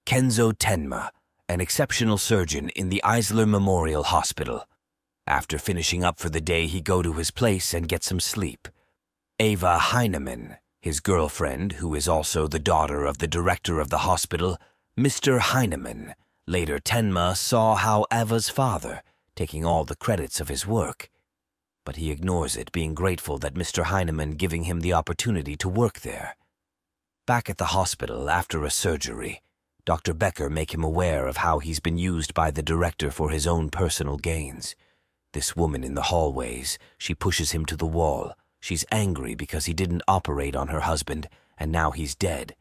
Kenzo Tenma, an exceptional surgeon in the Eisler Memorial Hospital. After finishing up for the day, he go to his place and get some sleep. Eva Heinemann, his girlfriend, who is also the daughter of the director of the hospital, Mr. Heinemann. Later, Tenma saw how Eva's father, taking all the credits of his work. But he ignores it, being grateful that Mr. Heinemann giving him the opportunity to work there. Back at the hospital after a surgery, Dr. Becker make him aware of how he's been used by the director for his own personal gains. This woman in the hallways, she pushes him to the wall. She's angry because he didn't operate on her husband, and now he's dead.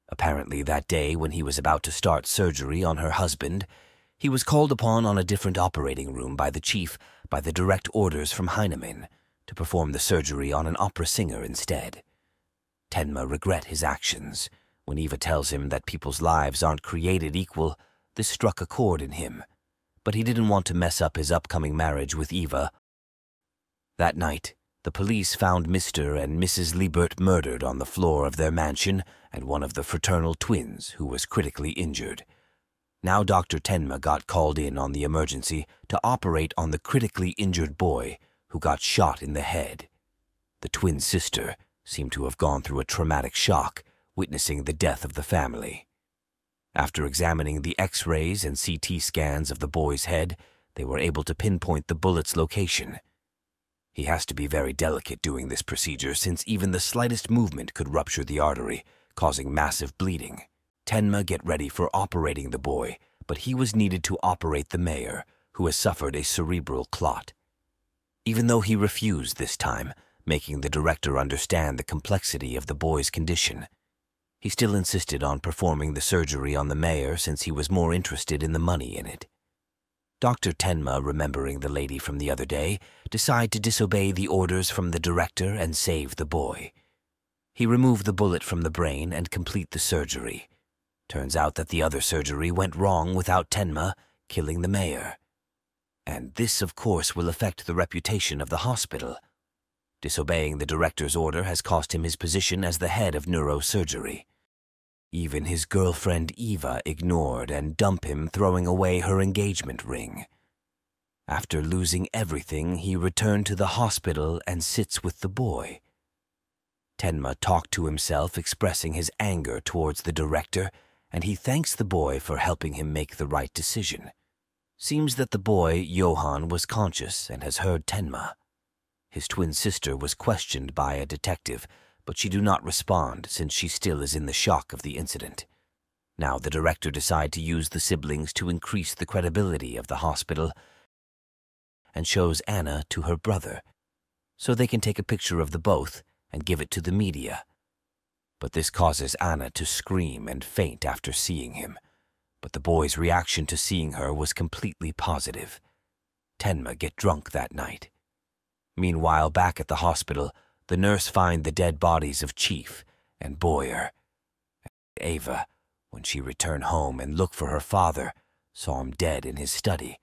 Apparently that day when he was about to start surgery on her husband, he was called upon on a different operating room by the chief by the direct orders from Heinemann to perform the surgery on an opera singer instead. Tenma regret his actions. When Eva tells him that people's lives aren't created equal, this struck a chord in him. But he didn't want to mess up his upcoming marriage with Eva. That night, the police found Mr. and Mrs. Liebert murdered on the floor of their mansion and one of the fraternal twins who was critically injured. Now Dr. Tenma got called in on the emergency to operate on the critically injured boy who got shot in the head. The twin sister seemed to have gone through a traumatic shock, witnessing the death of the family. After examining the X-rays and CT scans of the boy's head, they were able to pinpoint the bullet's location. He has to be very delicate doing this procedure since even the slightest movement could rupture the artery, causing massive bleeding. Tenma get ready for operating the boy, but he was needed to operate the mayor, who has suffered a cerebral clot. Even though he refused this time, making the director understand the complexity of the boy's condition, he still insisted on performing the surgery on the mayor since he was more interested in the money in it. Dr. Tenma, remembering the lady from the other day, decided to disobey the orders from the director and save the boy. He removed the bullet from the brain and complete the surgery. Turns out that the other surgery went wrong without Tenma killing the mayor. And this, of course, will affect the reputation of the hospital. Disobeying the director's order has cost him his position as the head of neurosurgery. Even his girlfriend Eva ignored and dumped him, throwing away her engagement ring. After losing everything, he returned to the hospital and sits with the boy. Tenma talked to himself, expressing his anger towards the director, and he thanks the boy for helping him make the right decision. Seems that the boy, Johann, was conscious and has heard Tenma. His twin sister was questioned by a detective, but she do not respond since she still is in the shock of the incident. Now the director decide to use the siblings to increase the credibility of the hospital and shows Anna to her brother, so they can take a picture of the both and give it to the media. But this causes Anna to scream and faint after seeing him, but the boy's reaction to seeing her was completely positive. Tenma get drunk that night. Meanwhile, back at the hospital, the nurse find the dead bodies of Chief and Boyer. Eva, when she returned home and looked for her father, saw him dead in his study.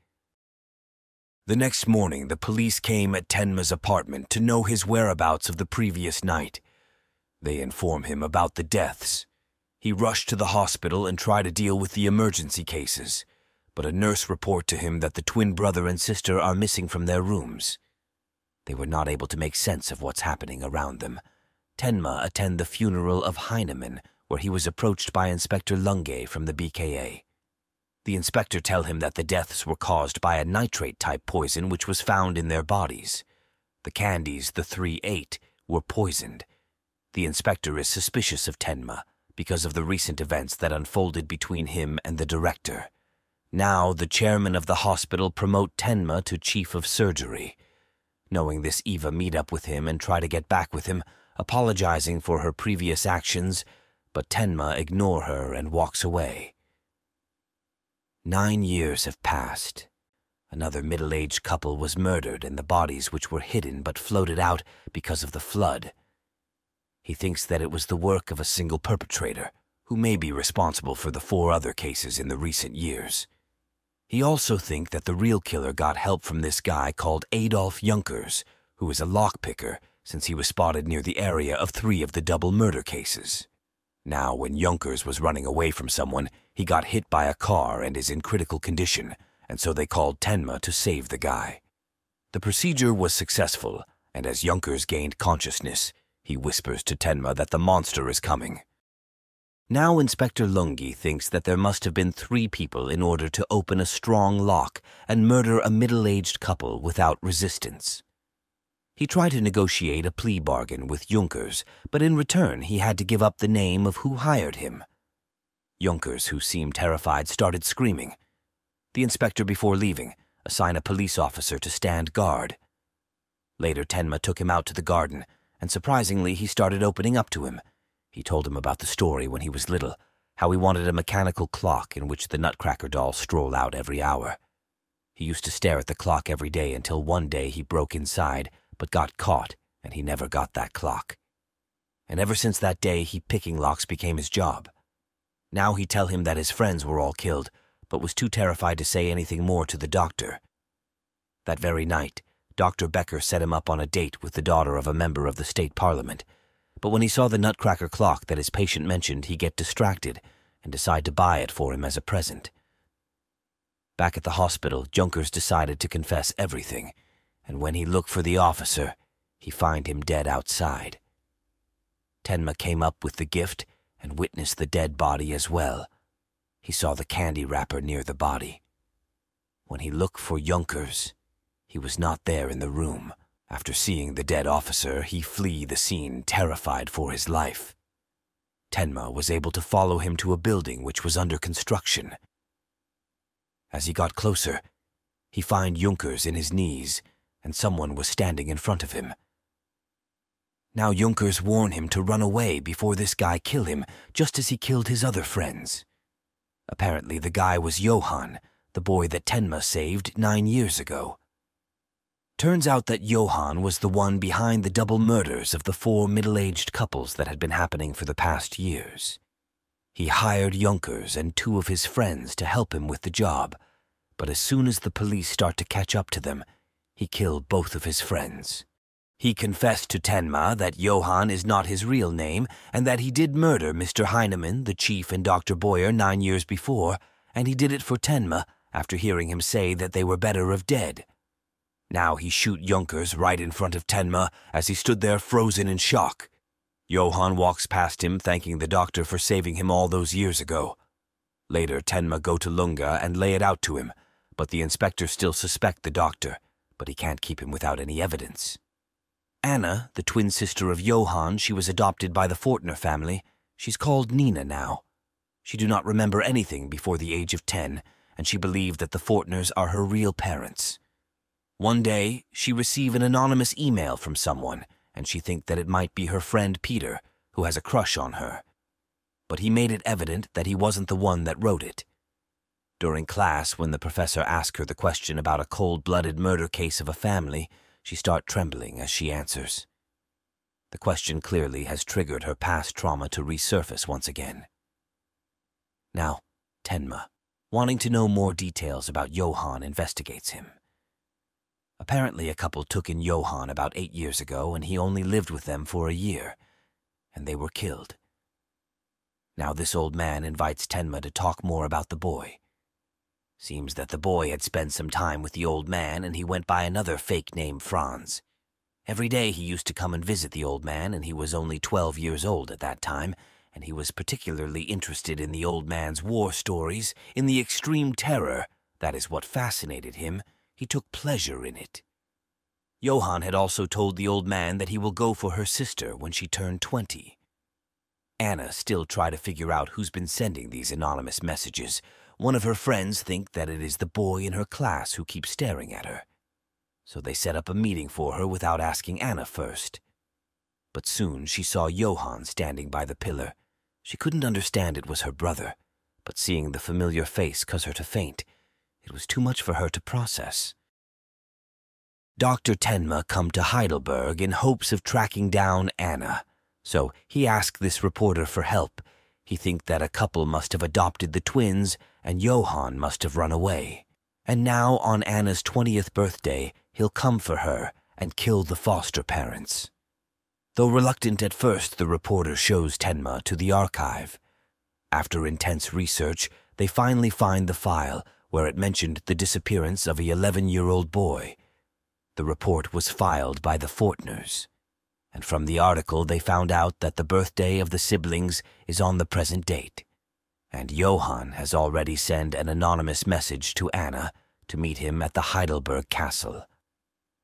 The next morning, the police came at Tenma's apartment to know his whereabouts of the previous night. They inform him about the deaths. He rushed to the hospital and tried to deal with the emergency cases, but a nurse report to him that the twin brother and sister are missing from their rooms. They were not able to make sense of what's happening around them. Tenma attend the funeral of Heinemann, where he was approached by Inspector Lunge from the BKA. The inspector tell him that the deaths were caused by a nitrate-type poison which was found in their bodies. The candies the three ate were poisoned. The inspector is suspicious of Tenma because of the recent events that unfolded between him and the director. Now the chairman of the hospital promote Tenma to chief of surgery. Knowing this, Eva meet up with him and try to get back with him, apologizing for her previous actions, but Tenma ignore her and walks away. 9 years have passed. Another middle-aged couple was murdered and the bodies which were hidden but floated out because of the flood. He thinks that it was the work of a single perpetrator, who may be responsible for the 4 other cases in the recent years. He also thinks that the real killer got help from this guy called Adolf Junkers, who is a lockpicker since he was spotted near the area of 3 of the double murder cases. Now, when Junkers was running away from someone, he got hit by a car and is in critical condition, and so they called Tenma to save the guy. The procedure was successful, and as Junkers gained consciousness, he whispers to Tenma that the monster is coming. Now Inspector Lungi thinks that there must have been 3 people in order to open a strong lock and murder a middle-aged couple without resistance. He tried to negotiate a plea bargain with Junkers, but in return he had to give up the name of who hired him. Junkers, who seemed terrified, started screaming. The inspector, before leaving, assigned a police officer to stand guard. Later, Tenma took him out to the garden, and surprisingly, he started opening up to him. He told him about the story when he was little, how he wanted a mechanical clock in which the Nutcracker doll strolled out every hour. He used to stare at the clock every day until one day he broke inside, but got caught, and he never got that clock. And ever since that day, picking locks became his job. Now he'd tell him that his friends were all killed, but was too terrified to say anything more to the doctor. That very night, Dr. Becker set him up on a date with the daughter of a member of the state parliament. But when he saw the Nutcracker clock that his patient mentioned, he get distracted and decide to buy it for him as a present. Back at the hospital, Junkers decided to confess everything, and when he looked for the officer, he find him dead outside. Tenma came up with the gift and witnessed the dead body as well. He saw the candy wrapper near the body. When he looked for Junkers, he was not there in the room. After seeing the dead officer, he flee the scene, terrified for his life. Tenma was able to follow him to a building which was under construction. As he got closer, he find Junkers in his knees, and someone was standing in front of him. Now Junkers warned him to run away before this guy kill him, just as he killed his other friends. Apparently the guy was Johan, the boy that Tenma saved 9 years ago. Turns out that Johan was the one behind the double murders of the 4 middle-aged couples that had been happening for the past years. He hired Junkers and 2 of his friends to help him with the job, but as soon as the police start to catch up to them, he killed both of his friends. He confessed to Tenma that Johan is not his real name and that he did murder Mr. Heinemann, the chief, and Dr. Boyer 9 years before, and he did it for Tenma after hearing him say that they were better of dead. Now he shoot Junkers right in front of Tenma as he stood there frozen in shock. Johan walks past him, thanking the doctor for saving him all those years ago. Later, Tenma go to Lunga and lay it out to him, but the inspector still suspect the doctor, but he can't keep him without any evidence. Anna, the twin sister of Johan, she was adopted by the Fortner family. She's called Nina now. She do not remember anything before the age of 10, and she believed that the Fortners are her real parents. One day, she received an anonymous email from someone, and she think that it might be her friend Peter, who has a crush on her. But he made it evident that he wasn't the one that wrote it. During class, when the professor asked her the question about a cold-blooded murder case of a family, she start trembling as she answers. The question clearly has triggered her past trauma to resurface once again. Now, Tenma, wanting to know more details about Johan, investigates him. Apparently, a couple took in Johan about 8 years ago, and he only lived with them for a year, and they were killed. Now this old man invites Tenma to talk more about the boy. Seems that the boy had spent some time with the old man, and he went by another fake name, Franz. Every day he used to come and visit the old man, and he was only 12 years old at that time, and he was particularly interested in the old man's war stories, in the extreme terror. That is what fascinated him. He took pleasure in it. Johan had also told the old man that he will go for her sister when she turned 20. Anna still try to figure out who's been sending these anonymous messages. One of her friends think that it is the boy in her class who keeps staring at her. So they set up a meeting for her without asking Anna first. But soon she saw Johan standing by the pillar. She couldn't understand it was her brother, but seeing the familiar face caused her to faint. It was too much for her to process. Dr. Tenma come to Heidelberg in hopes of tracking down Anna, so he asked this reporter for help. He think that a couple must have adopted the twins and Johan must have run away. And now on Anna's 20th birthday, he'll come for her and kill the foster parents. Though reluctant at first, the reporter shows Tenma to the archive. After intense research, they finally find the file where it mentioned the disappearance of a 11-year-old boy. The report was filed by the Fortners, and from the article they found out that the birthday of the siblings is on the present date, and Johann has already sent an anonymous message to Anna to meet him at the Heidelberg Castle.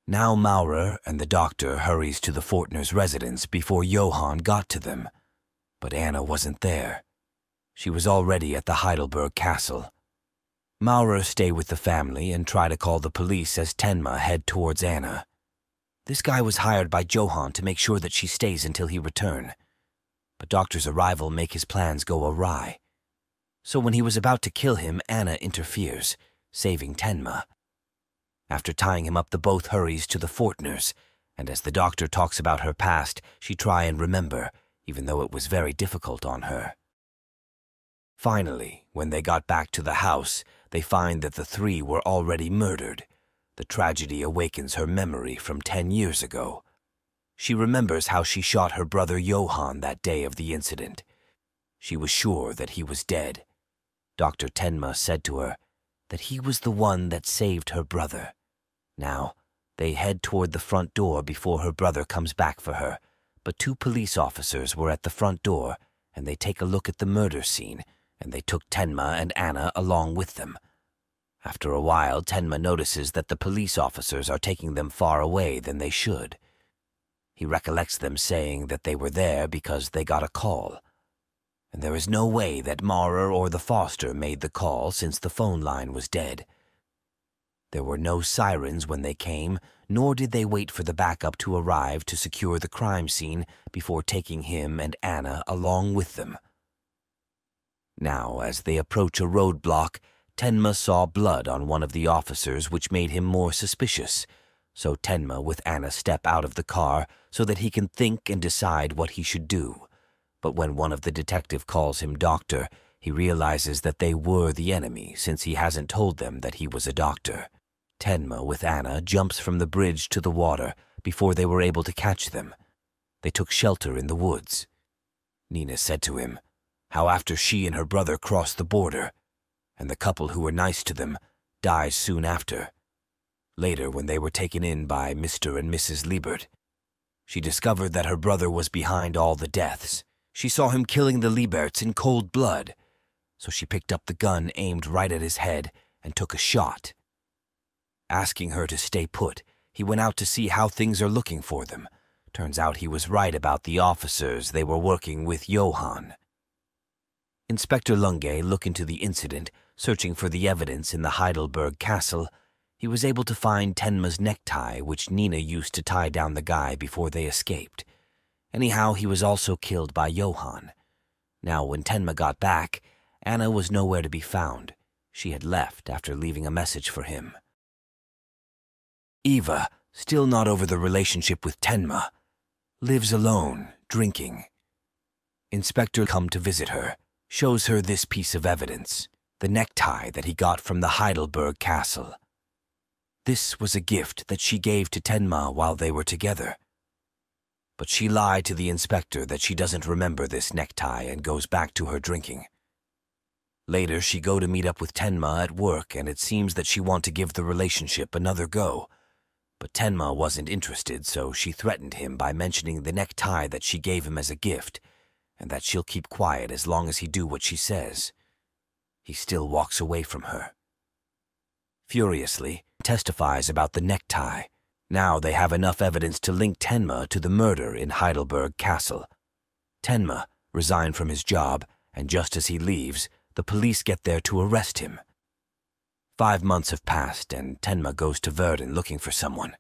Now Maurer and the doctor hurries to the Fortners' residence before Johann got to them, but Anna wasn't there. She was already at the Heidelberg Castle. Maurer stay with the family and try to call the police as Tenma head towards Anna. This guy was hired by Johann to make sure that she stays until he return, but Doctor's arrival make his plans go awry. So when he was about to kill him, Anna interferes, saving Tenma. After tying him up, the both hurries to the Fortners, and as the doctor talks about her past, she try and remember, even though it was very difficult on her. Finally, when they got back to the house, they find that the three were already murdered. The tragedy awakens her memory from 10 years ago. She remembers how she shot her brother Johann that day of the incident. She was sure that he was dead. Dr. Tenma said to her that he was the one that saved her brother. Now, they head toward the front door before her brother comes back for her, but 2 police officers were at the front door, and they take a look at the murder scene, and they took Tenma and Anna along with them. After a while, Tenma notices that the police officers are taking them far away than they should. He recollects them saying that they were there because they got a call. And there is no way that Maurer or the Foster made the call since the phone line was dead. There were no sirens when they came, nor did they wait for the backup to arrive to secure the crime scene before taking him and Anna along with them. Now, as they approach a roadblock, Tenma saw blood on one of the officers, which made him more suspicious. So Tenma with Anna step out of the car so that he can think and decide what he should do. But when one of the detective calls him doctor, he realizes that they were the enemy since he hasn't told them that he was a doctor. Tenma with Anna jumps from the bridge to the water before they were able to catch them. They took shelter in the woods. Nina said to him how after she and her brother crossed the border, and the couple who were nice to them dies soon after. Later, when they were taken in by Mr. and Mrs. Liebert, she discovered that her brother was behind all the deaths. She saw him killing the Lieberts in cold blood, so she picked up the gun aimed right at his head and took a shot. Asking her to stay put, he went out to see how things are looking for them. Turns out he was right about the officers. They were working with Johann. Inspector Lunge looked into the incident, searching for the evidence in the Heidelberg Castle. He was able to find Tenma's necktie, which Nina used to tie down the guy before they escaped. Anyhow, he was also killed by Johann. Now, when Tenma got back, Anna was nowhere to be found. She had left after leaving a message for him. Eva, still not over the relationship with Tenma, lives alone, drinking. Inspector come to visit her, shows her this piece of evidence, the necktie that he got from the Heidelberg Castle. This was a gift that she gave to Tenma while they were together. But she lied to the inspector that she doesn't remember this necktie and goes back to her drinking. Later, she go to meet up with Tenma at work, and it seems that she want to give the relationship another go. But Tenma wasn't interested, so she threatened him by mentioning the necktie that she gave him as a gift, and that she'll keep quiet as long as he do what she says. He still walks away from her. Furiously, testifies about the necktie. Now they have enough evidence to link Tenma to the murder in Heidelberg Castle. Tenma resigned from his job, and just as he leaves, the police get there to arrest him. 5 months have passed, and Tenma goes to Verden looking for someone.